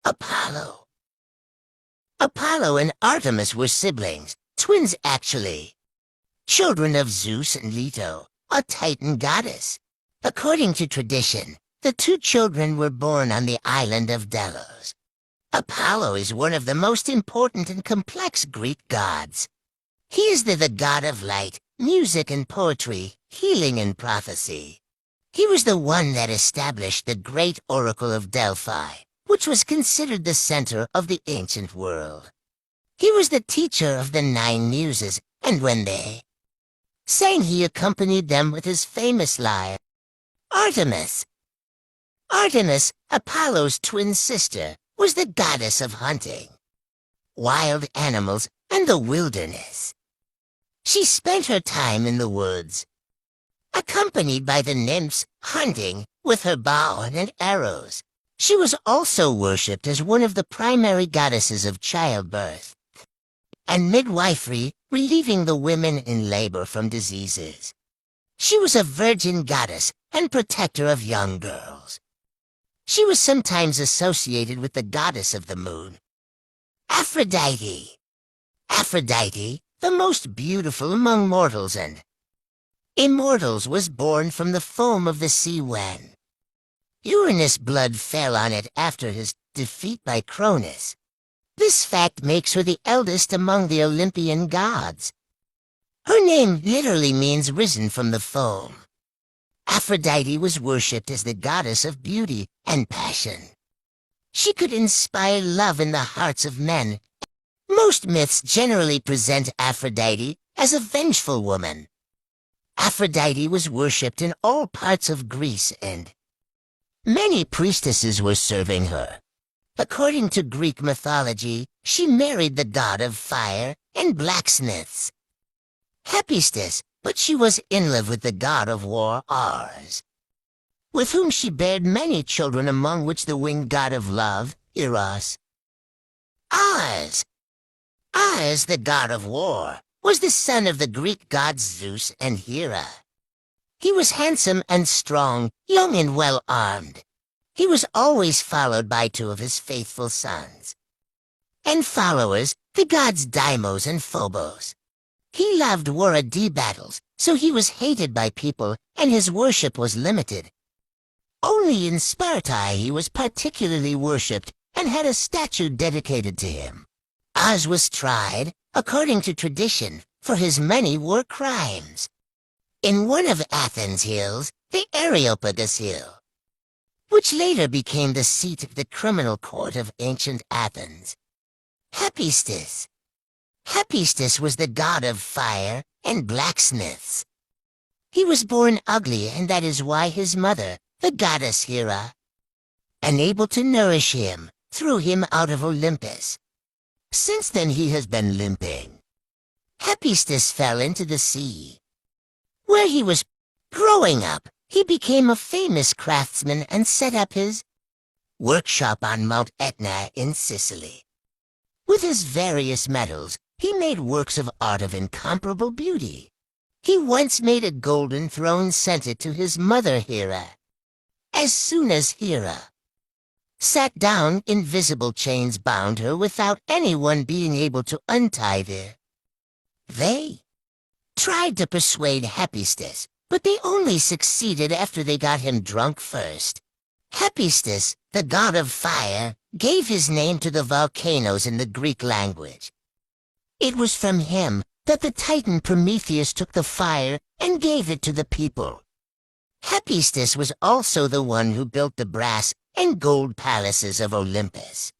Apollo. Apollo and Artemis were siblings, twins actually, children of Zeus and Leto, a Titan goddess. According to tradition, the two children were born on the island of Delos. Apollo is one of the most important and complex Greek gods. He is the god of light, music and poetry, healing and prophecy. He was the one that established the great oracle of Delphi, which was considered the center of the ancient world. He was the teacher of the 9 muses, and when they sang, he accompanied them with his famous lyre. Artemis. Artemis, Apollo's twin sister, was the goddess of hunting, wild animals, and the wilderness. She spent her time in the woods, accompanied by the nymphs, hunting with her bow and arrows. She was also worshipped as one of the primary goddesses of childbirth and midwifery, relieving the women in labor from diseases. She was a virgin goddess and protector of young girls. She was sometimes associated with the goddess of the moon, Aphrodite. Aphrodite, the most beautiful among mortals and immortals, was born from the foam of the sea when Uranus' blood fell on it after his defeat by Cronus. This fact makes her the eldest among the Olympian gods. Her name literally means risen from the foam. Aphrodite was worshipped as the goddess of beauty and passion. She could inspire love in the hearts of men. Most myths generally present Aphrodite as a vengeful woman. Aphrodite was worshipped in all parts of Greece, and many priestesses were serving her. According to Greek mythology, she married the god of fire and blacksmiths, Hephaestus, but she was in love with the god of war, Ares, with whom she bared many children, among which the winged god of love, Eros. Ares, the god of war, was the son of the Greek gods Zeus and Hera. He was handsome and strong, young and well-armed. He was always followed by 2 of his faithful sons and followers, the gods Deimos and Phobos. He loved war and battles, so he was hated by people, and his worship was limited. Only in Sparta he was particularly worshipped and had a statue dedicated to him. Oz was tried, according to tradition, for his many war crimes. In one of Athens' hills, the Areopagus Hill, which later became the seat of the criminal court of ancient Athens. Hephaestus. Hephaestus was the god of fire and blacksmiths. He was born ugly, and that is why his mother, the goddess Hera, unable to nourish him, threw him out of Olympus. Since then he has been limping. Hephaestus fell into the sea. Where he was growing up, he became a famous craftsman and set up his workshop on Mount Etna in Sicily. With his various metals, he made works of art of incomparable beauty. He once made a golden throne, sent it to his mother Hera. As soon as Hera sat down, invisible chains bound her without anyone being able to untie her. They tried to persuade Hephaestus, but they only succeeded after they got him drunk first. Hephaestus, the god of fire, gave his name to the volcanoes in the Greek language. It was from him that the Titan Prometheus took the fire and gave it to the people. Hephaestus was also the one who built the brass and gold palaces of Olympus.